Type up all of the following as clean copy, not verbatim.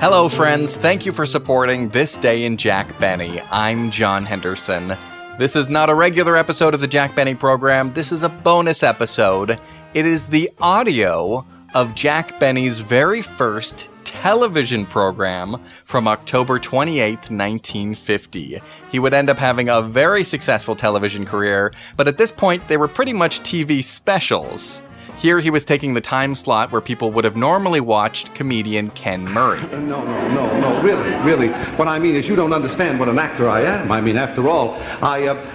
Hello, friends. Thank you for supporting This Day in Jack Benny. I'm John Henderson. This is not a regular episode of the Jack Benny program. This is a bonus episode. It is the audio of Jack Benny's very first television program from October 28th, 1950. He would end up having a very successful television career, but at this point, they were pretty much TV specials. Here he was taking the time slot where people would have normally watched comedian Ken Murray. No, really. What I mean is you don't understand what an actor I am. I mean, after all,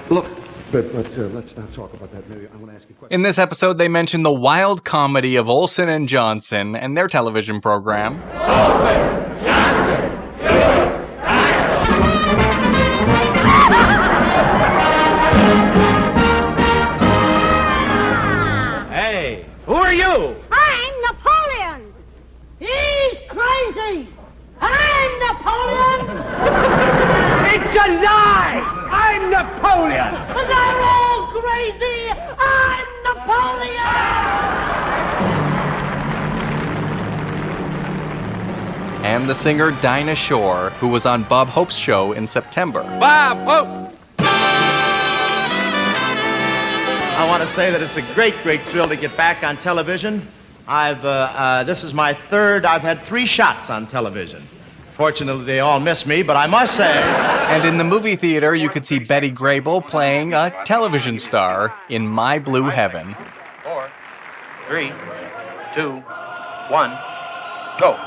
look, let's not talk about that. Maybe I want to ask you a question. In this episode, they mention the wild comedy of Olsen and Johnson and their television program. Olsen, Johnson, Hey, who are you? I'm Napoleon. He's crazy. I'm Napoleon. It's a lie! I'm Napoleon! They're all crazy. I'm Napoleon. And the singer Dinah Shore, who was on Bob Hope's show in September. Bob Hope! I want to say that it's a great thrill to get back on television. This is my third. I've had 3 shots on television. Fortunately, they all miss me, but I must say... And in the movie theater, you could see Betty Grable playing a television star in My Blue Heaven. 4, 3, 2, 1, go.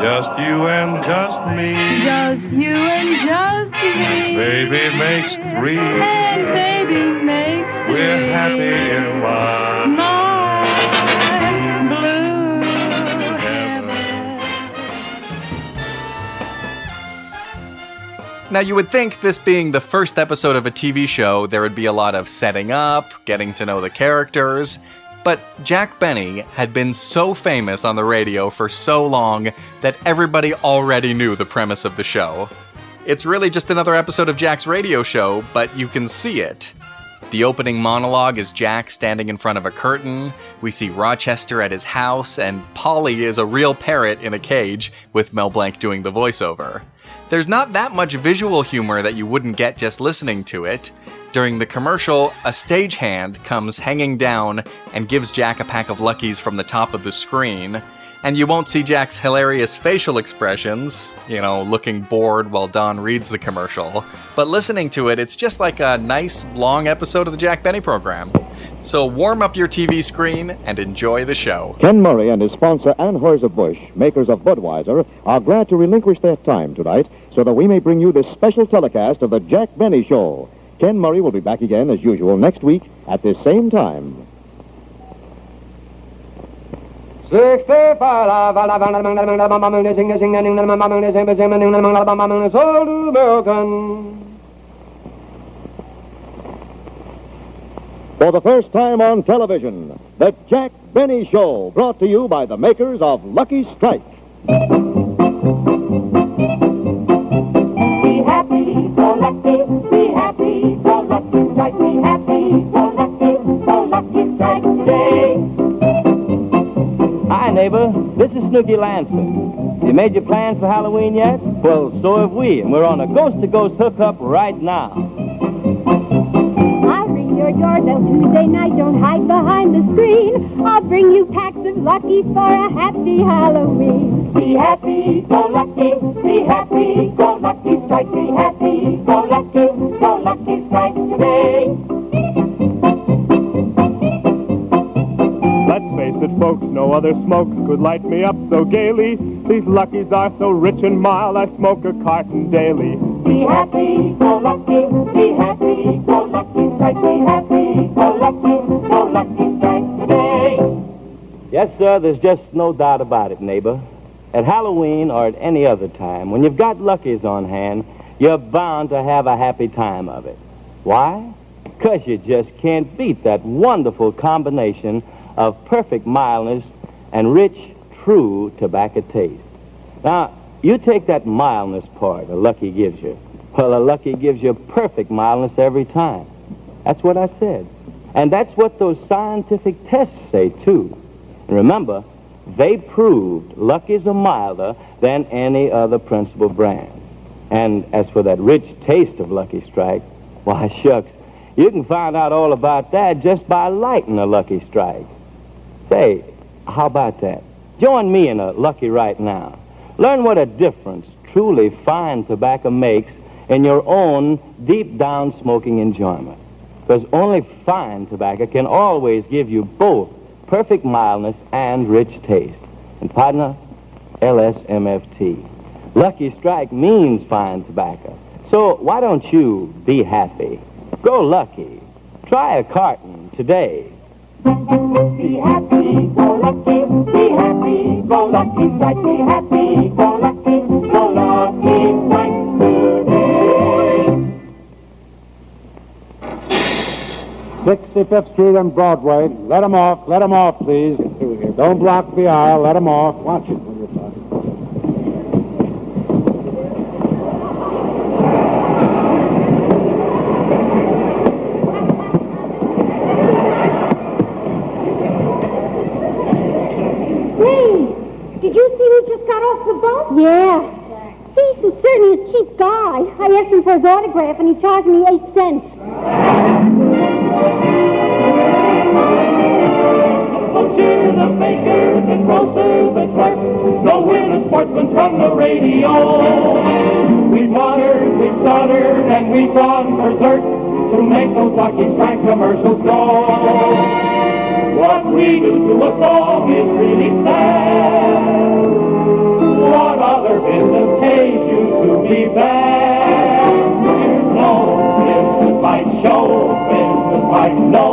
Just you and just me. Just you and just me. Baby makes 3. And baby makes 3. We're happy in one. My blue heaven. Now, you would think, this being the first episode of a TV show, there would be a lot of setting up, getting to know the characters, but Jack Benny had been so famous on the radio for so long that everybody already knew the premise of the show. It's really just another episode of Jack's radio show, but you can see it. The opening monologue is Jack standing in front of a curtain. We see Rochester at his house, and Polly is a real parrot in a cage, with Mel Blac doing the voiceover. There's not that much visual humor that you wouldn't get just listening to it. During the commercial, a stagehand comes hanging down and gives Jack a pack of Luckies from the top of the screen. And you won't see Jack's hilarious facial expressions, looking bored while Don reads the commercial. But listening to it, it's just like a nice, long episode of the Jack Benny program. So warm up your TV screen and enjoy the show. Ken Murray and his sponsor Anheuser-Busch, makers of Budweiser, are glad to relinquish their time tonight so that we may bring you this special telecast of the Jack Benny Show. Ken Murray will be back again, as usual, next week at this same time. 65. For the first time on television, the Jack Benny Show, brought to you by the makers of Lucky Strike. Be happy, go lucky. Be happy, go lucky strike. Be happy, go lucky strike today. Hi, neighbor. This is Snooky Lancer. You made your plans for Halloween yet? Well, so have we, and we're on a ghost-to-ghost hookup right now. I'll ring your doorbell Tuesday night. Don't hide behind the screen. I'll bring you packs of Luckies for a happy Halloween. Be happy, go lucky. Be happy, go lucky strike. Be happy, go lucky strike today. Let's face it, folks, no other smokes could light me up so gaily. These Luckies are so rich and mild, I smoke a carton daily. Be happy, go lucky. Be happy, go lucky strike. Be happy, go lucky strike today. Yes, sir, there's just no doubt about it, neighbor. At Halloween or at any other time, when you've got Luckies on hand, you're bound to have a happy time of it. Why? Because you just can't beat that wonderful combination of perfect mildness and rich, true tobacco taste. Now, you take that mildness part a Lucky gives you. Well, a Lucky gives you perfect mildness every time. That's what I said. And that's what those scientific tests say, too. And remember, they proved Lucky's are milder than any other principal brand. And as for that rich taste of Lucky Strike, why, shucks, you can find out all about that just by lighting a Lucky Strike. Say, how about that? Join me in a Lucky right now. Learn what a difference truly fine tobacco makes in your own deep-down smoking enjoyment. Because only fine tobacco can always give you both perfect mildness and rich taste. And partner, LSMFT. Lucky Strike means fine tobacco. So why don't you be happy? Go Lucky. Try a carton today. Be happy, go lucky, be happy, go lucky, strike, be happy, go lucky strike today. 65th Street and Broadway. Let 'em off, please. Don't block the aisle, let 'em off. Watch it when you're talking. Did you see who just got off the bus? Yeah. He's certainly a cheap guy. I asked him for his autograph, and he charged me 8 cents. Cheer the bakers and grocers and clerks. So we're the sportsmen from the radio. We've watered, we've stuttered, and we've gone berserk to make those Lucky Strike commercials go. What we do to a song is really sad. What other business pays you to be bad? There's no business like show business, like no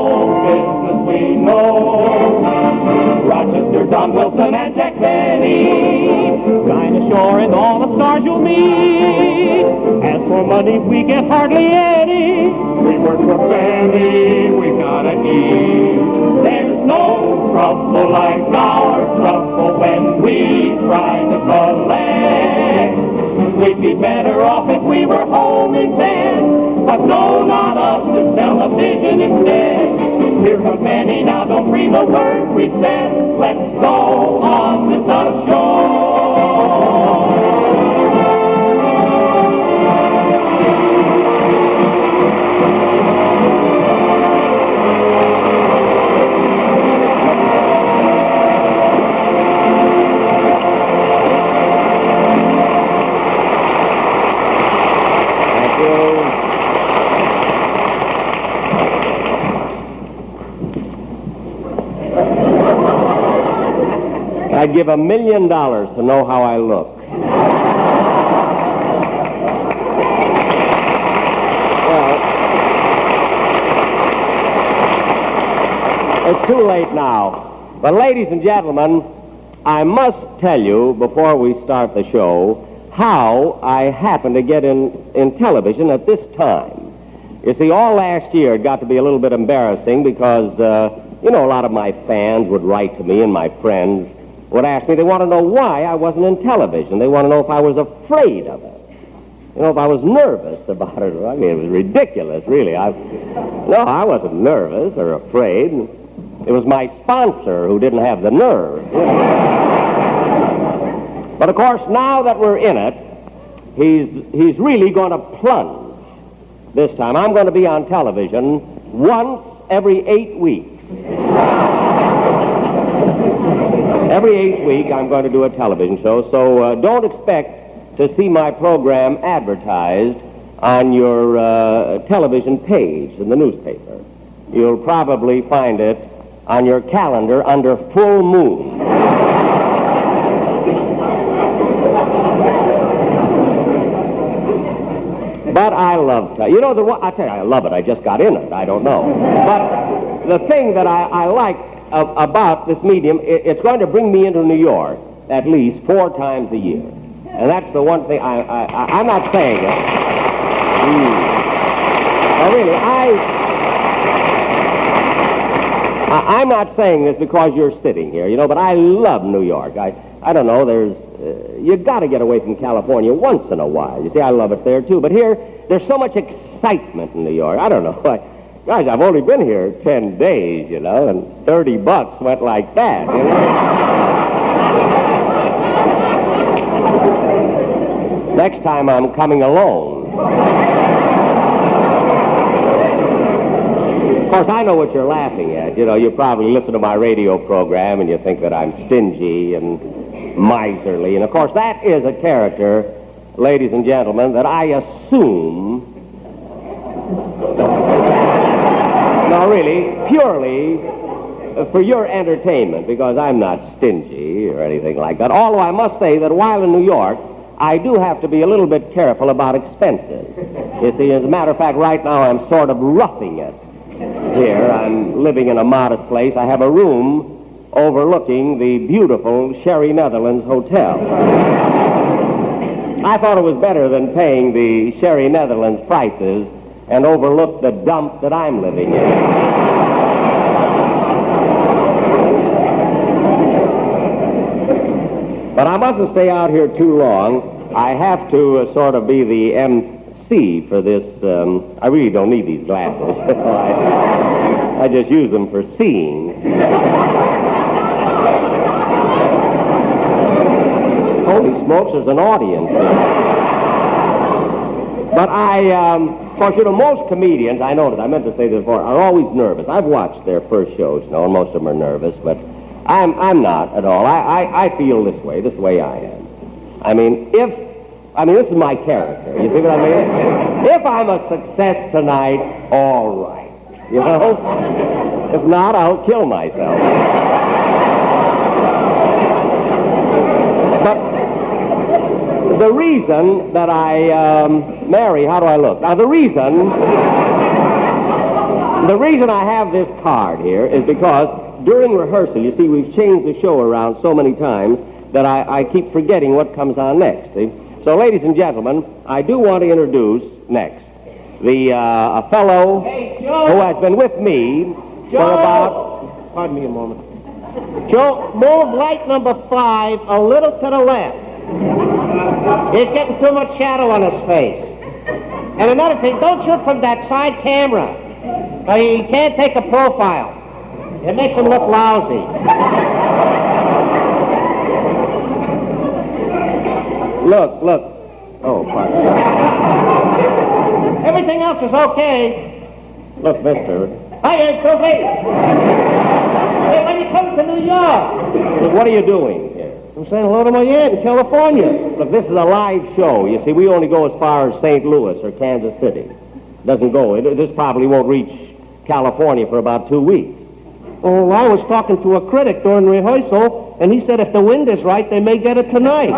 business we know. Rochester, Don Wilson, and Jack Benny, Dinah Shore, and all the stars you'll meet. As for money, we get hardly any. We work for family, we gotta eat. There's no trouble like our trouble when we try to collect. We'd be better off if we were home instead, but no, not us, to television instead. Here comes Benny, now don't breathe a word we said. Let's go on with the show. I'd give $1 million to know how I look. Well, it's too late now. But ladies and gentlemen, I must tell you before we start the show how I happened to get in television at this time. You see, all last year it got to be a little bit embarrassing because, a lot of my fans would write to me and my friends would ask me, they want to know why I wasn't in television. They want to know if I was afraid of it. If I was nervous about it. I mean, it was ridiculous, really. No, I wasn't nervous or afraid. It was my sponsor who didn't have the nerve. But, of course, now that we're in it, he's really going to plunge this time. I'm going to be on television once every 8 weeks. Every 8 weeks, I'm going to do a television show, so don't expect to see my program advertised on your television page in the newspaper. You'll probably find it on your calendar under full moon. But I love I tell you, I love it. I just got in it. I don't know. But the thing that I like about this medium, it's going to bring me into New York at least 4 times a year. And that's the one thing I'm not saying it. No, really, I'm not saying this because you're sitting here, but I love New York. I don't know, you got to get away from California once in a while. You see, I love it there, too. But here, there's so much excitement in New York. I don't know. Guys, I've only been here 10 days, and $30 went like that. Next time I'm coming alone. Of course, I know what you're laughing at. You know, you probably listen to my radio program and you think that I'm stingy and miserly. And, of course, that is a character, ladies and gentlemen, that I assume... No, really, purely for your entertainment, because I'm not stingy or anything like that. Although I must say that while in New York, I do have to be a little bit careful about expenses. You see, as a matter of fact, right now I'm sort of roughing it here. I'm living in a modest place. I have a room overlooking the beautiful Sherry Netherlands Hotel. I thought it was better than paying the Sherry Netherlands prices and overlook the dump that I'm living in. But I mustn't stay out here too long. I have to sort of be the MC for this. I really don't need these glasses. I just use them for seeing. Holy smokes, there's an audience here. But of course, you know, most comedians, I noticed, I meant to say this before, are always nervous. I've watched their first shows, you know, and most of them are nervous, but I'm not at all. I feel this way I am. I mean, this is my character. You see what I mean? If I'm a success tonight, all right. You know? If not, I'll kill myself. But the reason that Mary, how do I look? Now, the reason I have this card here is because during rehearsal, you see, we've changed the show around so many times that I keep forgetting what comes on next, see? So, ladies and gentlemen, I do want to introduce next a fellow who has been with me for about... Pardon me a moment. Joe, move light number 5 a little to the left. He's getting too much shadow on his face. And another thing, don't shoot from that side camera. He can't take a profile. It makes him look lousy. Look. Oh, pardon. Everything else is okay. Look, mister. Hi, Aunt Sophie. Hey, when you come to New York? Look, what are you doing here? I'm saying hello to my aunt in California. Look, this is a live show. You see, we only go as far as St. Louis or Kansas City. Doesn't go. This probably won't reach California for about 2 weeks. Oh, I was talking to a critic during rehearsal, and he said if the wind is right, they may get it tonight.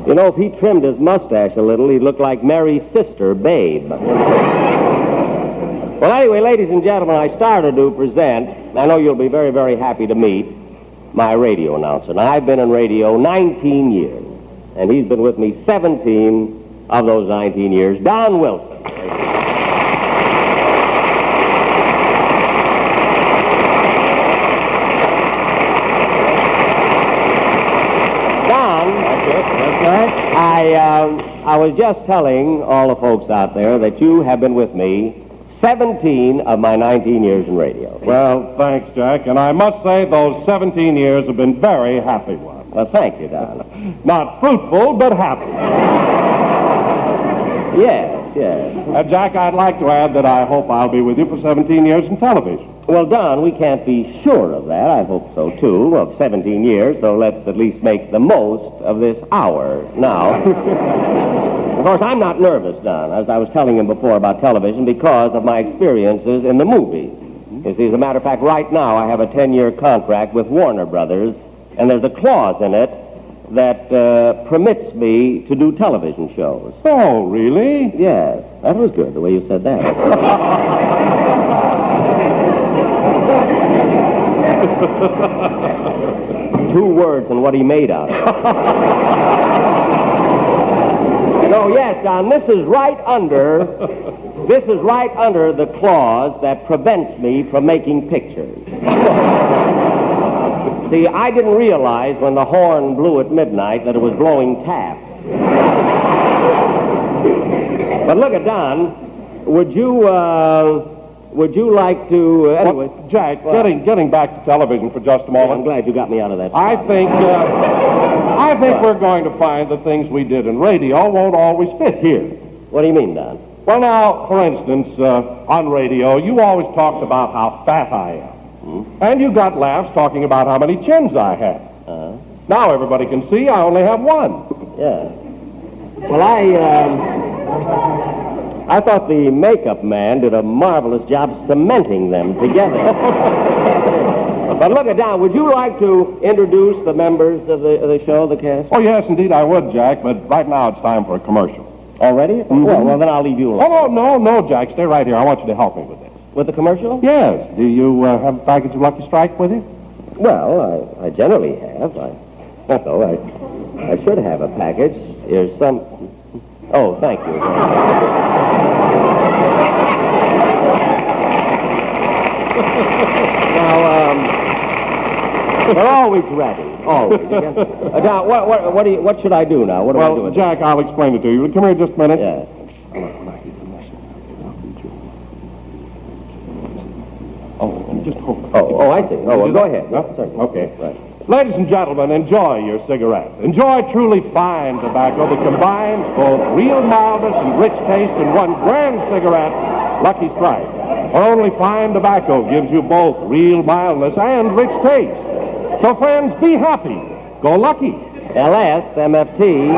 You know, if he trimmed his mustache a little, he'd look like Mary's sister, Babe. Well, anyway, ladies and gentlemen, I started to present, I know you'll be very, very happy to meet my radio announcer. Now, I've been in radio 19 years, and he's been with me 17 of those 19 years. Don Wilson. I was just telling all the folks out there that you have been with me 17 of my 19 years in radio. Well, thanks, Jack. And I must say those 17 years have been very happy ones. Well, thank you, Don. Not fruitful, but happy. Yes. Jack, I'd like to add that I hope I'll be with you for 17 years in television. Well, Don, we can't be sure of that. I hope so, too, of 17 years, so let's at least make the most of this hour now. Of course, I'm not nervous, Don, as I was telling him before about television, because of my experiences in the movies. You see, as a matter of fact, right now I have a 10-year contract with Warner Brothers, and there's a clause in it that permits me to do television shows. Oh, really? Yes. That was good, the way you said that. 2 words and what he made out of it. So, yes, Don, this is right under the clause that prevents me from making pictures. See, I didn't realize when the horn blew at midnight that it was blowing taps. But look at Don. Would you like to... anyway, Well, Jack, getting back to television for just a moment. I'm glad you got me out of that I spot. think we're going to find the things we did in radio won't always fit here. What do you mean, Don? Well, now, for instance, on radio, you always talked about how fat I am. And you got laughs talking about how many chins I have. Now everybody can see I only have one. Yeah. Well, I thought the makeup man did a marvelous job cementing them together. But look at Don, would you like to introduce the members of the show, the cast? Oh, yes, indeed I would, Jack, but right now it's time for a commercial. Already? Well, then I'll leave you alone. Oh, no, Jack, stay right here. I want you to help me with this. With the commercial? Yes. Do you have a package of Lucky Strike with you? Well, I generally have. I should have a package. Here's some... Oh, thank you. Now, we're always ready. Always. Now, what should I do now? What do I do Well, with Jack, I'll explain it to you. Come here just a minute. Yes. Just hold it. Oh, I see. Oh, well, go ahead. No? Certainly. Okay. Right. Ladies and gentlemen, enjoy your cigarette. Enjoy truly fine tobacco that combines both real mildness and rich taste in one grand cigarette, Lucky Strike. Only fine tobacco gives you both real mildness and rich taste. So, friends, be happy. Go Lucky. LS-MFT.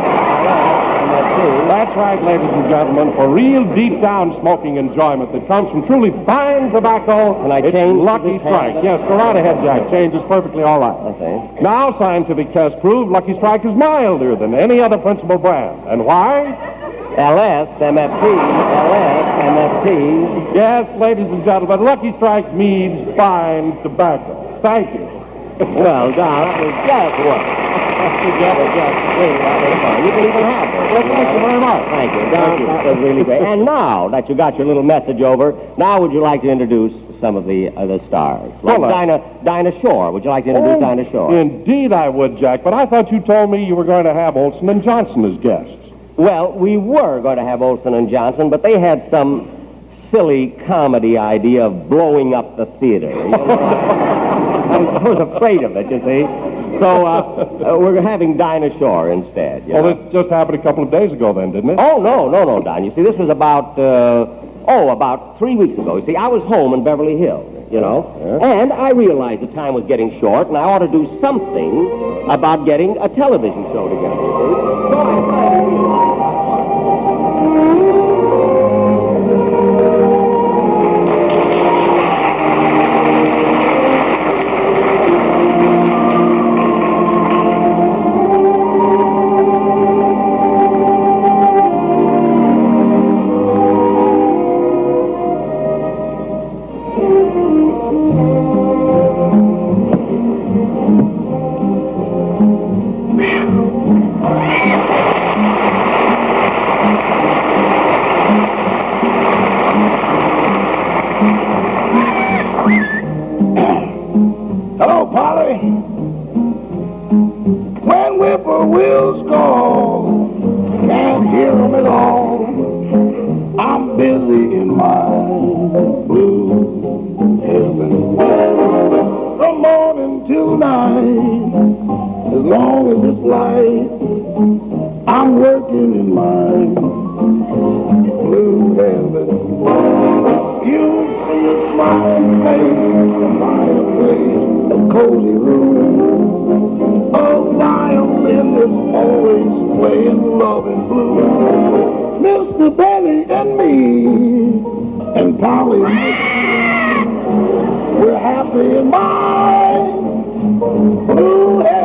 That's right, ladies and gentlemen. For real deep-down smoking enjoyment that comes from truly fine tobacco, Can I it's change Lucky this Strike. hand? Yes, go right ahead, Jack. Change is perfectly all right. Okay. Now, scientific tests prove Lucky Strike is milder than any other principal brand. And why? LS-MFT. LS-MFT. Yes, ladies and gentlemen, Lucky Strike means fine tobacco. Thank you. Well, Don, that was just what? You can even have it. Well, thank you very much. Thank you, Don. That was really great. And now that you got your little message over, now would you like to introduce some of the stars? Like Well, Dinah Shore. Would you like to introduce Dinah Shore? Indeed I would, Jack, but I thought you told me you were going to have Olsen and Johnson as guests. Well, we were going to have Olsen and Johnson, but they had some silly comedy idea of blowing up the theater. You know? I was afraid of it, you see. So we're having Dinah Shore instead. You know? Well, it just happened a couple of days ago then, didn't it? Oh, no, Don. You see, this was about 3 weeks ago. You see, I was home in Beverly Hills, you know, and I realized the time was getting short, and I ought to do something about getting a television show together, you see. So I Hello, Polly. When whippoorwills call, can't hear them at all. I'm busy in my blue heaven. From morning till night, as long as it's light, I'm working in my blue heaven. You see a smiling face, a fireplace, a cozy room. A violin is always playing love and blue. Mr. Benny and me, and Polly, we're happy in my blue heaven.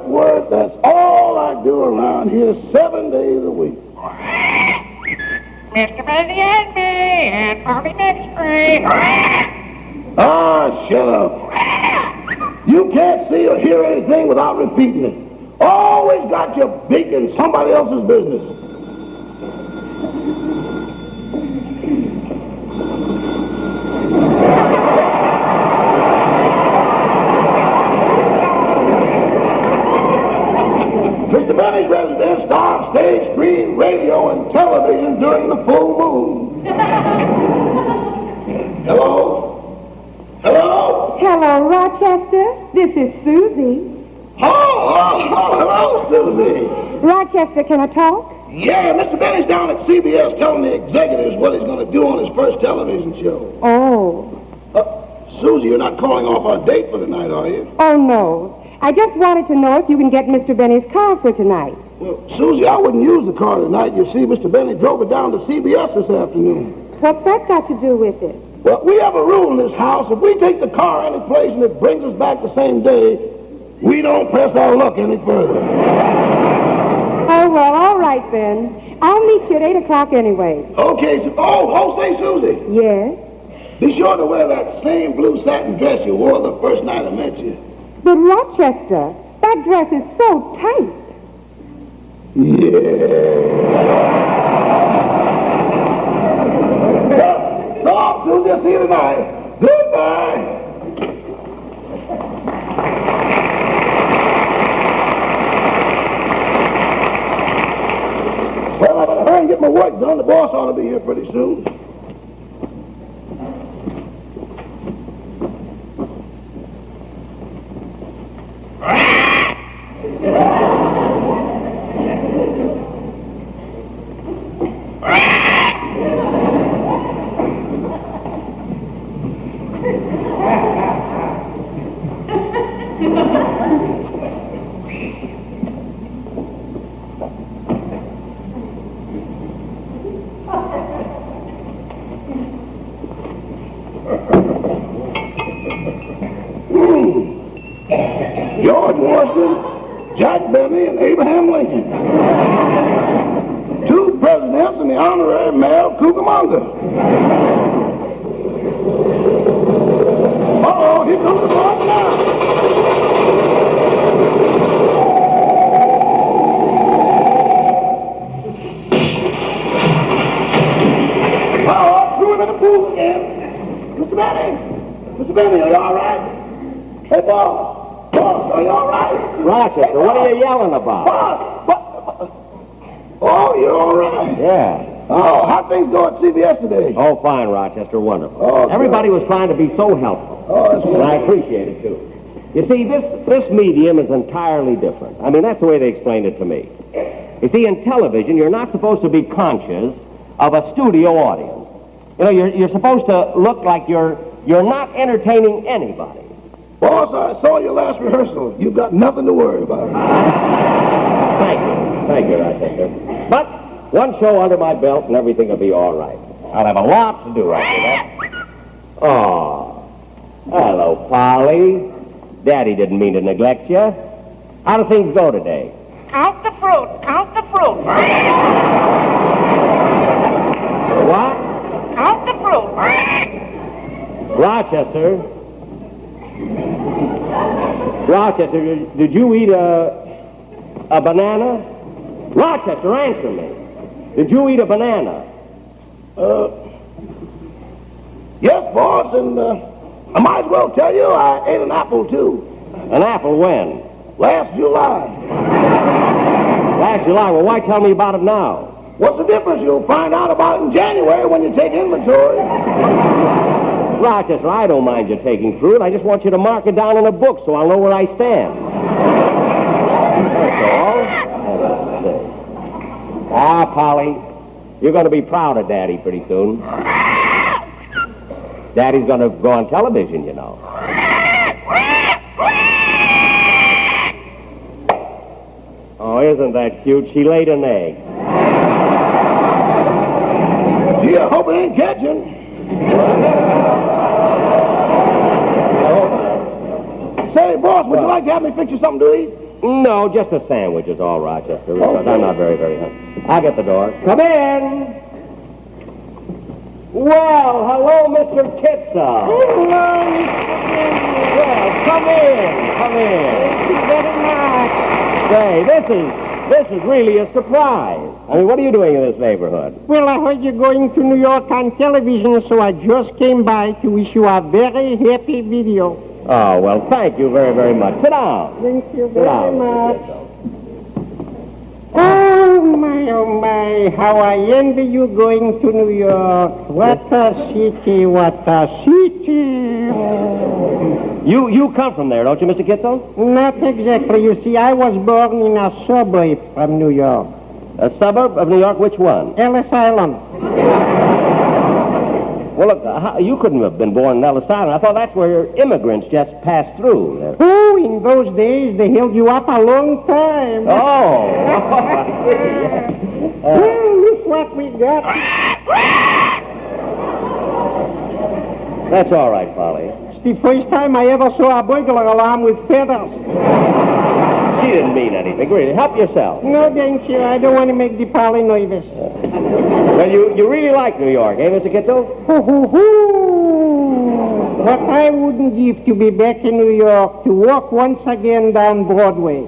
Work. That's all I do around here 7 days a week. Mr. Benny and me and Bobby McSpree. Ah, shut up. You can't see or hear anything without repeating it. Always got your beak in somebody else's business. Mr. Benny's residence stars stage, screen, radio, and television during the full moon. Hello? Hello? Hello, Rochester. This is Susie. Hello, Susie. Rochester, can I talk? Yeah, Mr. Benny's down at CBS telling the executives what he's going to do on his first television show. Oh. Susie, you're not calling off our date for tonight, are you? Oh, no. I just wanted to know if you can get Mr. Benny's car for tonight. Well, Susie, I wouldn't use the car tonight. You see, Mr. Benny drove it down to CBS this afternoon. What's that got to do with it? Well, we have a rule in this house. If we take the car any place and it brings us back the same day, we don't press our luck any further. Oh, well, all right then. I'll meet you at 8 o'clock anyway. Okay, say, Susie. Yes? Be sure to wear that same blue satin dress you wore the first night I met you. But Rochester, that dress is so tight. Yeah. So long, Susie. I'll see you tonight. Goodbye. Well, I better hurry and get my work done. The boss ought to be here pretty soon. George Washington, Jack Benny, and Abraham Lincoln. Two presidents and the honorary mayor of Cucamonga. Uh-oh, here comes the boss now. Uh-oh, threw him in the pool again. Mr. Benny, are you all right? Hey, boss. Boss, are you all right? Rochester, what are you yelling about? Boss, oh, you're all right? Yeah. Oh, how'd things go at CBS today? Oh, fine, Rochester, wonderful. Oh, everybody was trying to be so helpful. Oh, that's and I appreciate it, too. You see, this medium is entirely different. I mean, that's the way they explained it to me. You see, in television, you're not supposed to be conscious of a studio audience. You know, you're supposed to look like you're not entertaining anybody. Boss, I saw your last rehearsal. You've got nothing to worry about. Thank you, Rochester. But one show under my belt and everything will be all right. I'll have a lot to do after that. Oh, hello, Polly. Daddy didn't mean to neglect you. How do things go today? Count the fruit. Count the fruit. What? Count the fruit. Rochester, did you eat a banana? Rochester, answer me. Did you eat a banana? Yes, boss, and I might as well tell you I ate an apple, too. An apple when? Last July. Last July? Well, why tell me about it now? What's the difference? You'll find out about it in January when you take inventory. Rochester, I don't mind you taking fruit. I just want you to mark it down in a book so I'll know where I stand. That's all. Let's see. Polly, you're going to be proud of Daddy pretty soon. Daddy's going to go on television, you know. Oh, isn't that cute? She laid an egg. Gee, I hope it ain't catching. Say, boss, would you like to have me fix you something to eat? No, just a sandwich is all, Rochester, because I'm not very, very hungry. I'll get the door. Come in. Well, hello, Mr. Kitzel. Hello, Well, come in. Thank you very much. Say, this is really a surprise. I mean, what are you doing in this neighborhood? Well, I heard you're going to New York on television, so I just came by to wish you a very happy video. Oh, well, thank you very, very much. Sit down. Thank you Sit very down, Mr. much. Kitzel. Oh, my, how I envy you going to New York. What a city, what a city. You come from there, don't you, Mr. Kitzel? Not exactly. You see, I was born in a suburb from New York. A suburb of New York, which one? Ellis Island. Well, look, you couldn't have been born in Ellis Island. I thought that's where immigrants just passed through. Oh, in those days, they held you up a long time. Oh. Well, look what we got. That's all right, Polly. It's the first time I ever saw a burglar alarm with feathers. She didn't mean anything. Really, help yourself. No, thank you. I don't want to make the Polly nervous. Well, you really like New York, eh, Mr. Kitzel? What I wouldn't give to be back in New York, to walk once again down Broadway,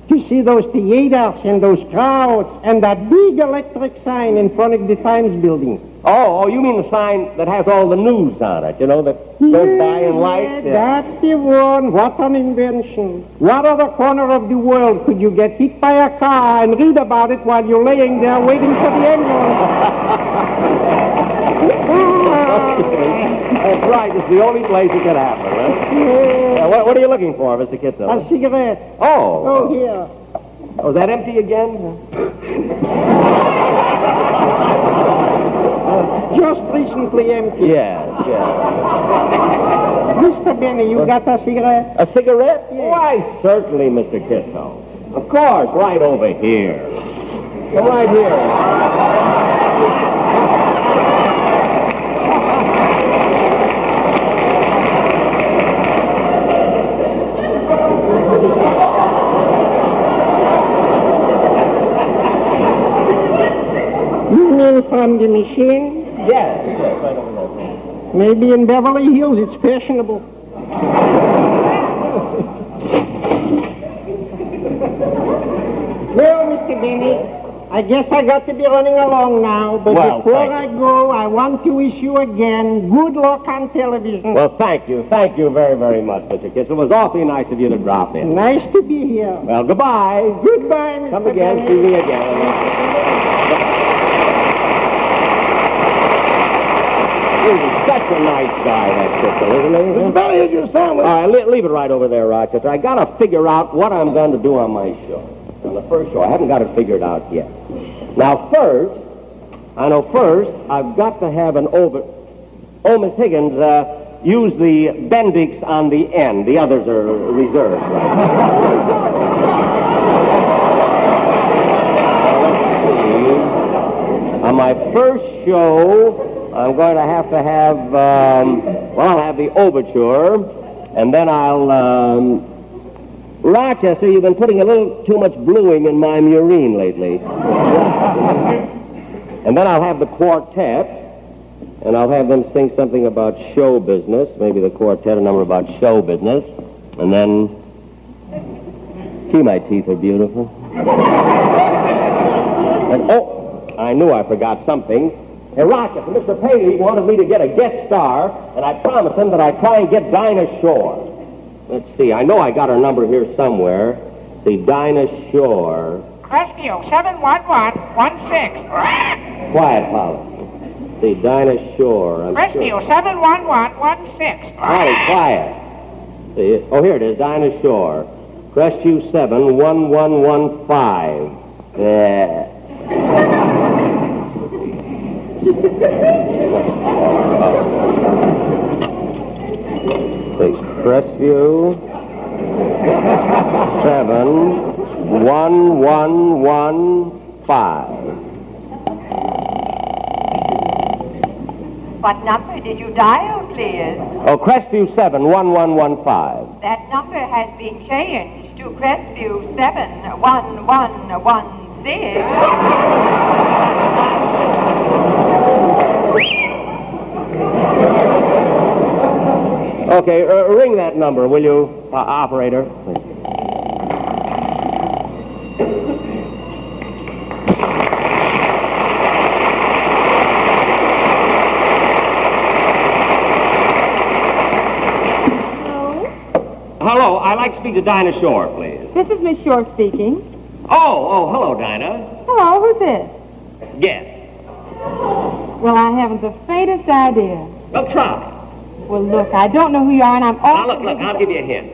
to see those theaters and those crowds and that big electric sign in front of the Times building. Oh, you mean the sign that has all the news on it, you know, that goes by in lights? Yeah, that's the one. What an invention. What other corner of the world could you get hit by a car and read about it while you're laying there waiting for the ambulance? That's right. It's the only place it could happen, right? Yeah. What are you looking for, Mr. Kitzel? A cigarette. Oh. Oh, here. Oh, is that empty again? Just recently empty. Yes. Mr. Benny, you got a cigarette? A cigarette? Yes. Why, certainly, Mr. Kitzel. Of course, right over here. Come right here. You mean from the machine? Yes, right over there. Maybe in Beverly Hills it's fashionable. Well, Mr. Benny, I guess I got to be running along now, but Well, before thank I go, I want to wish you again good luck on television. Well, thank you. Thank you very, very much, Mr. Kitzel. It was awfully nice of you to drop in. Nice to be here. Well, goodbye. Goodbye, Mr. Come again. Benny. See me again. He's such a nice guy, that Kitzel, isn't he? Mr. Benny, here's your sandwich. All right, leave it right over there, Rochester. I got to figure out what I'm going to do on my show. On the first show. I haven't got it figured out yet. Now, first, I've got to have an over... Oh, Miss Higgins, use the Bendix on the end. The others are reserved, right? On my first show, I'm going to have, I'll have the overture, and then I'll, Rochester, you've been putting a little too much bluing in my murine lately. And then I'll have the quartet, and I'll have them sing something about show business, maybe the quartet, a number about show business, and then, see, my teeth are beautiful. And, I knew I forgot something. Hey, Rochester, Mr. Paley wanted me to get a guest star, and I promised him that I'd try and get Dinah Shore. Let's see, I know I got her number here somewhere. See, Dinah Shore. Rescue 71116. Quiet, Polly. See, Dinah Shore. Rescue 71116. Polly, quiet. See, oh, here it is, Dinah Shore. Rescue 71115. Yeah. Crestview 71115. What number did you dial, please? Oh, Crestview 71115. That number has been changed to Crestview 71116. Okay, ring that number, will you, operator? Hello, I'd like to speak to Dinah Shore, please. This is Miss Shore speaking. Oh, hello, Dinah. Hello, who's this? Yes. Well, I haven't the faintest idea. Well, try. Well, look, I don't know who you are, and I'm Now, look, I'll give you a hint.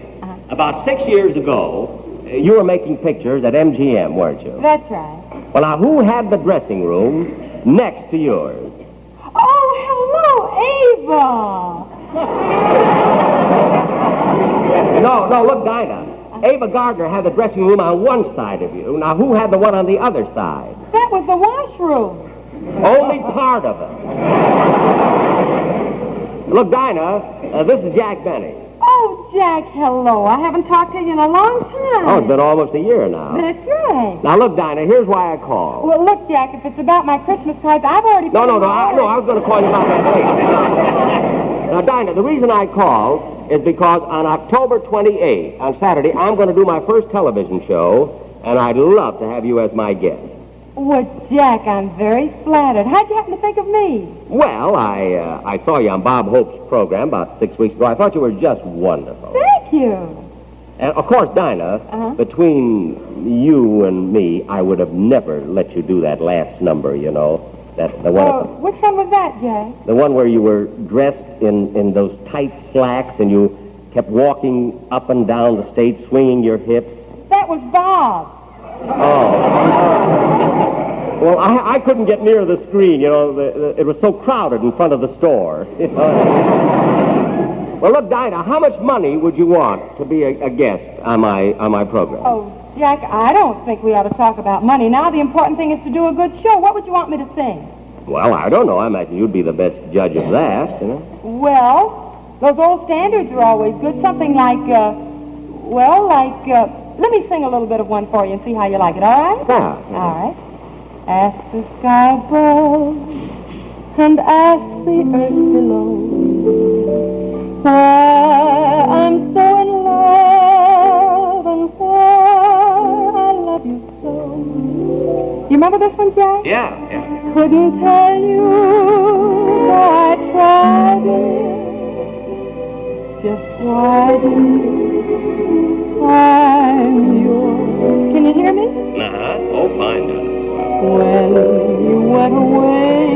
About 6 years ago, you were making pictures at MGM, weren't you? That's right. Well, now, who had the dressing room next to yours? Oh, hello, No, look, Dinah. Ava Gardner had the dressing room on one side of you. Now, who had the one on the other side? Ava. That was the washroom. Only part of it. Look, Dinah, this is Jack Benny. Oh, Jack, hello. I haven't talked to you in a long time. Oh, it's been almost a year now. That's right. Now, look, Dinah, here's why I called. Well, look, Jack, if it's about my Christmas cards, I've already... No, I was going to call you about that later. Now, Dinah, the reason I called is because on October 28th, on Saturday, I'm going to do my first television show, and I'd love to have you as my guest. Well, Jack, I'm very flattered. How'd you happen to think of me? Well, I saw you on Bob Hope's program about 6 weeks ago. I thought you were just wonderful. Thank you. And, of course, Dinah, between you and me, I would have never let you do that last number, you know. The one which one was that, Jack? The one where you were dressed in those tight slacks and you kept walking up and down the stage, swinging your hips. That was Bob. Oh. Well, I couldn't get near the screen, you know. It was so crowded in front of the store. Well, look, Dinah, how much money would you want to be a guest on my program? Oh, Jack, I don't think we ought to talk about money. Now the important thing is to do a good show. What would you want me to sing? Well, I don't know. I imagine you'd be the best judge of that, you know. Well, those old standards are always good. Something like, let me sing a little bit of one for you and see how you like it, all right? Yeah. All right. Ask the sky above and ask the earth below why I'm so in love and why I love you so. You remember this one, Jack? Yeah. Couldn't tell you why I tried it. Just why didn't you? I'm yours. Can you hear me? Oh, fine. When you went away,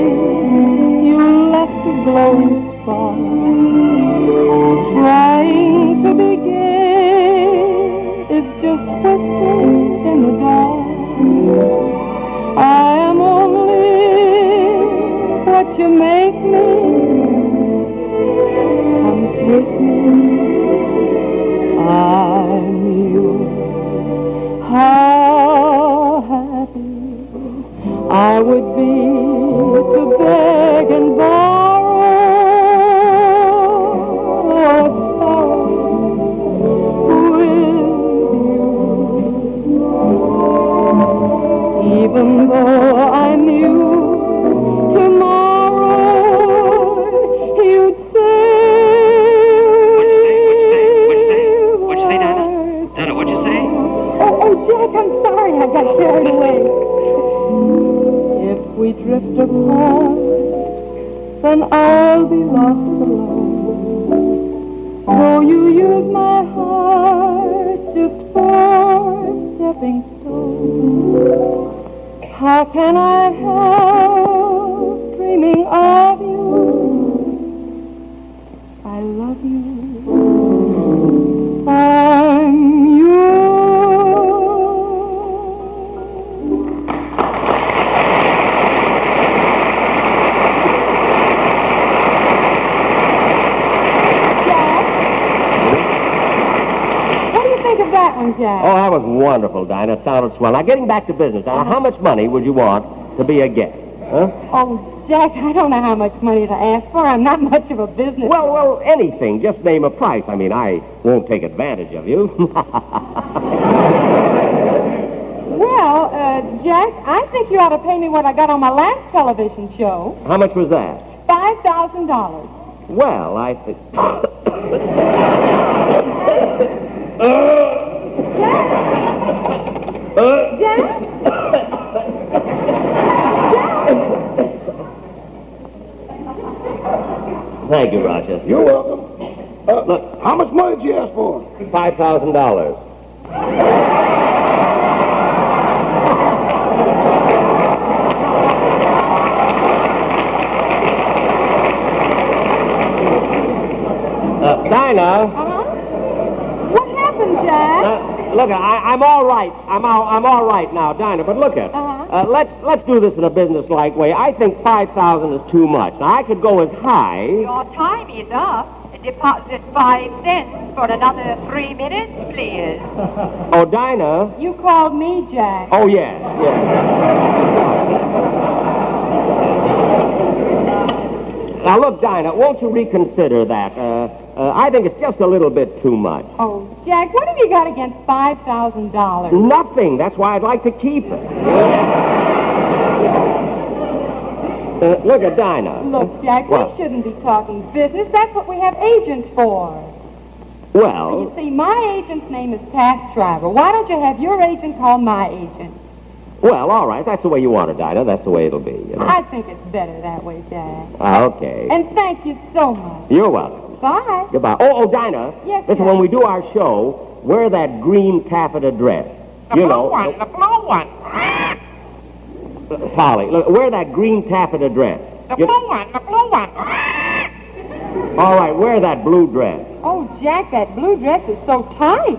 you left a glowing spark, trying to begin. It's just whispers in the dark. I am only what you make me. Come kiss me. I'm yours. How happy I would be to beg and borrow sorrow with you. Even though I knew tomorrow you'd say... What'd you say, Dinah? Dinah, what'd you say? Oh, Jack, I'm sorry. I got carried away. If we drift apart, then I'll be lost alone. So you use my heart just for a stepping stone. How can I help dreaming of you? I love you. I'm that one, Jack? Oh, that was wonderful, Dinah. It sounded swell. Now, getting back to business, Dinah, how much money would you want to be a guest? Huh? Oh, Jack, I don't know how much money to ask for. I'm not much of a business. Well, anything. Just name a price. I mean, I won't take advantage of you. Well, Jack, I think you ought to pay me what I got on my last television show. How much was that? $5,000. Well, I think... Jack? Thank you, Rochester. You're welcome. Look, how much money did you ask for? $5,000. Dinah. What happened, Jack? Look, I'm all right. I'm all right now, Dinah. But look at. Let's do this in a business-like way. I think 5,000 is too much. Now I could go as high. Your time is up. Deposit 5 cents for another 3 minutes, please. Oh, Dinah. You called me, Jack. Oh, yes. Now, look, Dinah, won't you reconsider that? I think it's just a little bit too much. Oh, Jack, what have you got against $5,000? Nothing. That's why I'd like to keep it. Look at Dinah. Look, Jack, What? we shouldn't be talking business. That's what we have agents for. Well, You see, my agent's name is Task Driver. Why don't you have your agent call my agent? all right. That's the way you want it, Dinah. That's the way it'll be. You know? I think it's better that way, Jack. Okay. And thank you so much. You're welcome. Bye. Goodbye. Oh, Dinah. Yes, Listen, Jack. when we do our show, wear that green taffeta dress. The blue one. Polly, look, wear that green taffeta dress. The blue one. All right, wear that blue dress. Oh, Jack, that blue dress is so tight.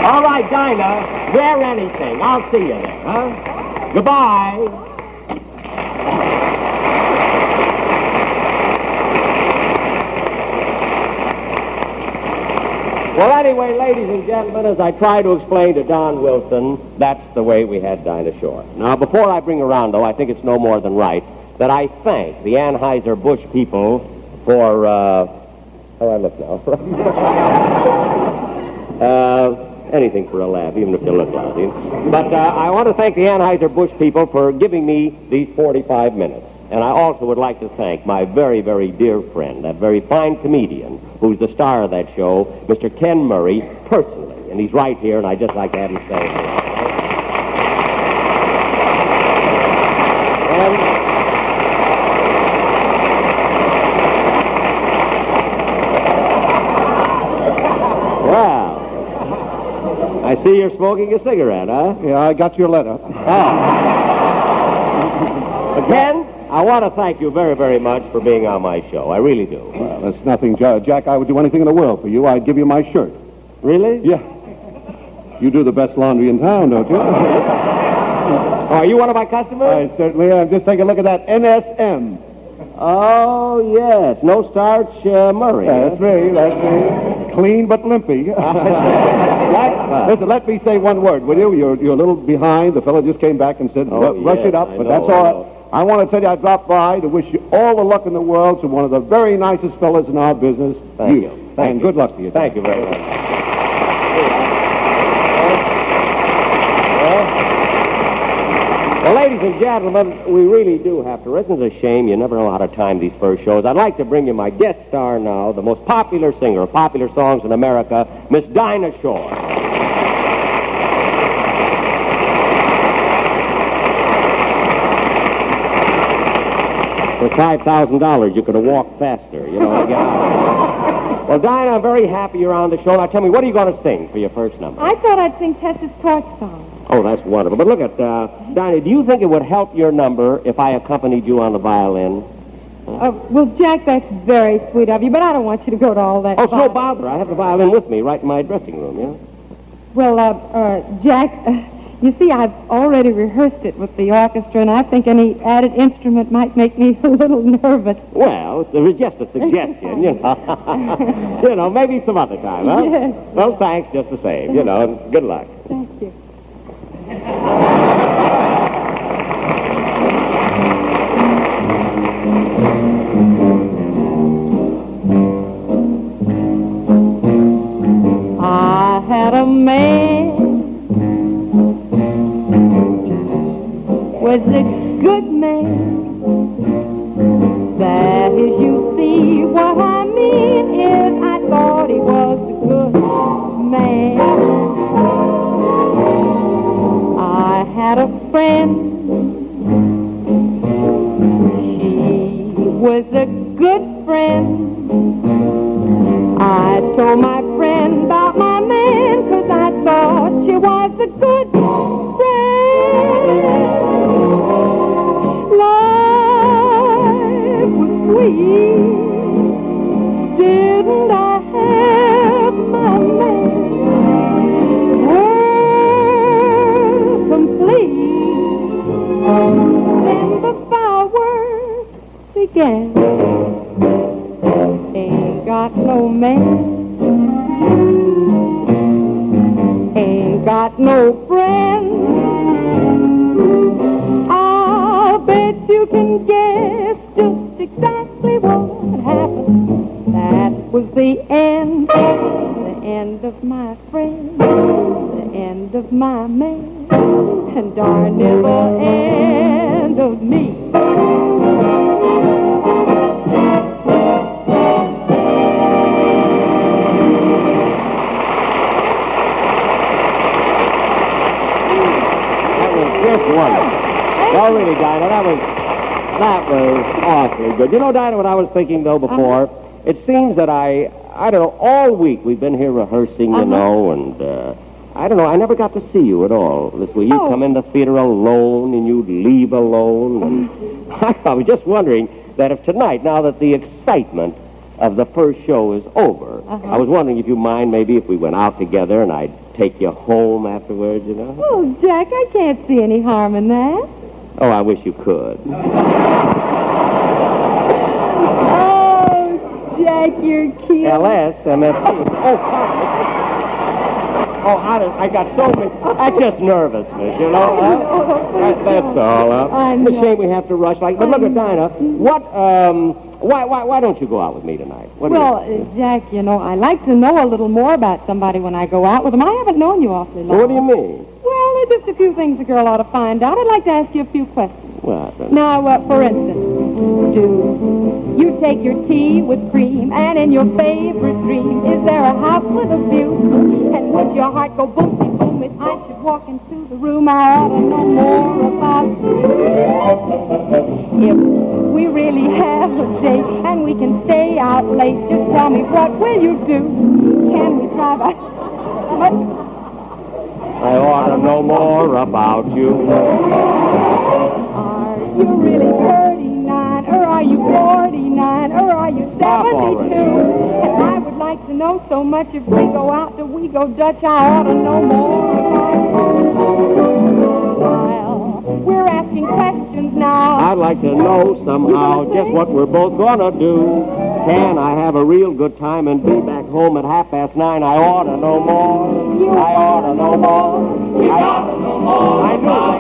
All right, Dinah, wear anything. I'll see you there, huh? Goodbye. Well, anyway, ladies and gentlemen, as I try to explain to Don Wilson, that's the way we had Dinah Shore. Now, before I bring her around, though, I think it's no more than right that I thank the Anheuser-Busch people for, how do I look now? Anything for a laugh, even if you look lousy. But I want to thank the Anheuser-Busch people for giving me these 45 minutes. And I also would like to thank my very, very dear friend, that very fine comedian who's the star of that show, Mr. Ken Murray, personally. And he's right here, and I'd just like to have him say it. Well, I see you're smoking a cigarette, huh? Yeah, I got your letter. Ken, I want to thank you very, very much for being on my show. I really do. Well, that's nothing, Jack. I would do anything in the world for you. I'd give you my shirt. Really? Yeah. You do the best laundry in town, don't you? Oh, are you one of my customers? I certainly am. Just take a look at that NSM. Oh, yes. No starch, Murray. That's me. Clean but limpy. Listen, let me say one word, will you? You're a little behind. The fellow just came back and said, rush it up, but that's all right. I want to tell you I dropped by to wish you all the luck in the world to one of the very nicest fellas in our business. Thank you. And good luck to you. Thank you very much. Well, ladies and gentlemen, we really do have to. It's a shame. You never know how to time these first shows. I'd like to bring you my guest star now, the most popular singer of popular songs in America, Miss Dinah Shore. For $5,000, you could have walked faster, you know. Well, Dinah, I'm very happy you're on the show. Now, tell me, what are you going to sing for your first number? I thought I'd sing Tessa's Torch Song. Oh, that's wonderful. But look at, Dinah, do you think it would help your number if I accompanied you on the violin? Well, Jack, that's very sweet of you, but I don't want you to go to all that. Oh, it's no bother. I have the violin with me right in my dressing room, yeah? Well, Jack, You see, I've already rehearsed it with the orchestra, and I think any added instrument might make me a little nervous. Well, it was just a suggestion, you know. You know, maybe some other time, huh? Yes. Well, thanks just the same, you know, and good luck. Thank you. I had a man was a good man. That is, you see, what I mean is I thought he was a good man. I had a friend. She was a good friend. I told my friend about my man, 'cause I thought she was a good friend. Life was sweet. Didn't I have my man? World complete. Then the fireworks began. Ain't got no man, ain't got no friend. I'll bet you can guess just exactly what happened. That was the end of my friend, the end of my man, and darn near the end of me. Just wonderful. Well, really, Dinah, that was awfully good. You know, Dinah, what I was thinking, though, before, it seems that I don't know, all week we've been here rehearsing, you know, and, I don't know, I never got to see you at all this week. You'd come in the theater alone, and you'd leave alone, and I was just wondering that if tonight, now that the excitement of the first show is over, I was wondering if you mind maybe if we went out together and I'd take you home afterwards, you know? Oh, Jack, I can't see any harm in that. Oh, I wish you could. Oh, Jack, you're cute. LSMFT. Oh, I got so many. That's just nervousness, you know? That's all. It's a shame we have to rush. But look at Dinah. Why don't you go out with me tonight? Jack, you know, I like to know a little more about somebody when I go out with them. I haven't known you awfully long. What do you mean? Well, there's just a few things a girl ought to find out. I'd like to ask you a few questions. What? Now, for instance, do you take your tea with cream? And in your favorite dream, is there a house with a view? And would your heart go boom, boom, if I should walk into the room? I ought to know more about you. If we really have a date and we can stay out late, just tell me, what will you do? Can we try by... I ought to know more about you. Are you really 39, or are you 49, or are you 72? And I would like to know so much if we go out, do we go Dutch? I ought to know more about you. We're asking questions now. I'd like to know somehow just what we're both gonna do. Can I have a real good time and be back home at 9:30? I ought to know more. I ought to know more. I ought to know more. I know.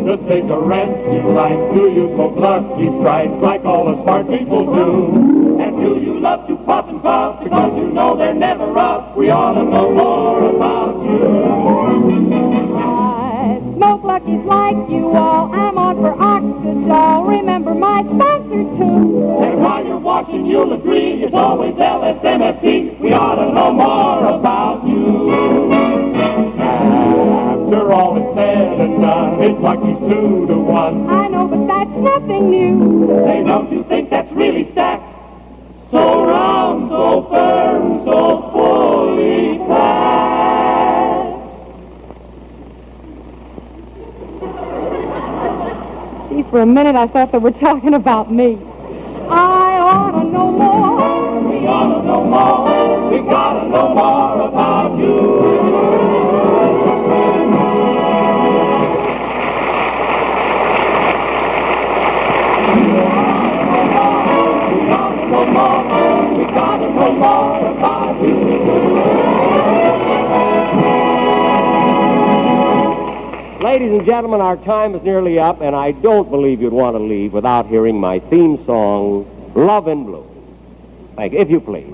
Just take a rest, you like, do you smoke lucky strikes like all the smart people do? And do you love to puff and puff because you know they're never rough? We ought to know more about you. I smoke luckies like you all. I'm on for Oxidol. Remember my sponsor too. And while you're watching, you'll agree it's always LSMFT. We ought to know more about you. After all is said and done, it's Lucky's 2 to 1. I know, but that's nothing new. Hey, don't you think that's really stacked? So round, so firm, so fully packed. See, for a minute I thought they were talking about me. I ought to know more. We ought to know more. We gotta know more about you. ladies and gentlemen, our time is nearly up, and I don't believe you'd want to leave without hearing my theme song, Love in Blue. Thank you, if you please.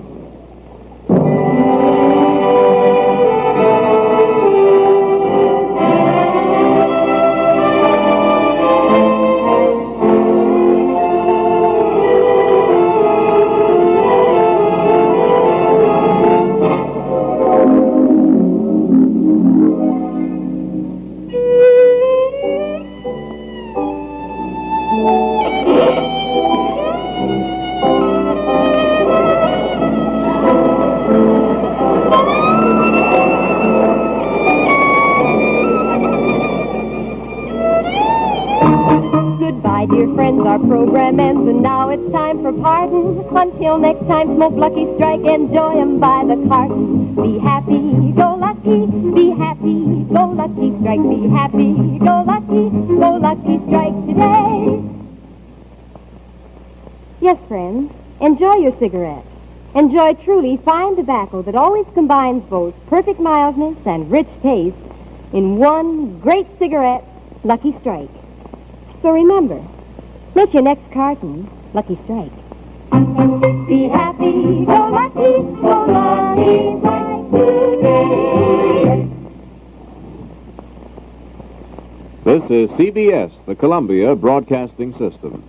Goodbye, dear friends, our program ends, and now it's time for pardon. Until next time, smoke Lucky Strike, enjoy 'em by the carton. Be happy, go lucky, be happy, go Lucky Strike, be happy, go Lucky Strike today. Yes, friends, enjoy your cigarette. Enjoy truly fine tobacco that always combines both perfect mildness and rich taste in one great cigarette, Lucky Strike. So remember, make your next carton Lucky Strike. Be happy, go Lucky Strike today. This is CBS, the Columbia Broadcasting System.